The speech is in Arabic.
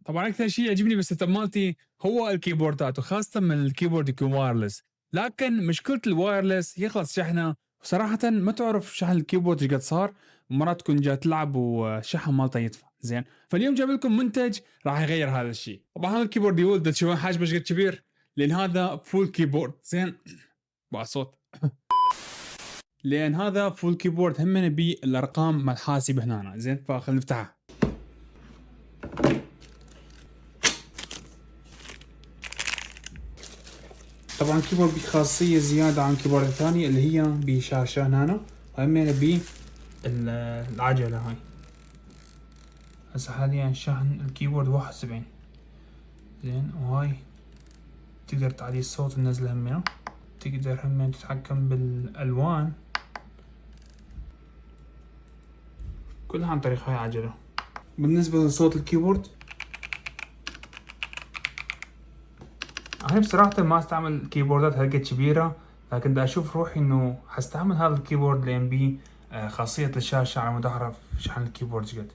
طبعًا أكثر شيء يعجبني بالسيت اب مالتي هو الكيبوردات، وخاصةً من الكيبورد يكون وايرلس، لكن مشكلة الوايرلس يخلص شحنه، وصراحةً ما تعرف شحن الكيبورد إيش قد صار، مرات تكون جاي تلعب والشحن مالته يطفى، زين، فاليوم جايب لكم منتج راح يغير هذا الشيء، طبعًا هذا الكيبورد يولد تشوفون حجمه إيش قد كبير، لأن هذا فول كيبورد زين بعد صوت لأن هذا فول كيبورد همين بيه الأرقام مال الحاسب هنا زين، فخلينا نفتحه. طبعًا الكيبورد بيه خاصية زيادة عن الكيبوردات الثانية اللي هي بيه شاشة هنا وهمين بيه العجلة هاي. هسه حاليًا شحن الكيبورد 71 زين، وهاي تقدر تعلي الصوت وتنزله همينه، تقدر همين تتحكم بالألوان كلها عن طريق هاي العجلة. بالنسبة لصوت الكيبورد أنا بصراحة ما استعمل كيبوردات هالقد كبيرة، لكن دا أشوف روحي إنه حستعمل هذا الكيبورد لأن بيه خاصية الشاشة على مود أعرف شحن الكيبورد شقد.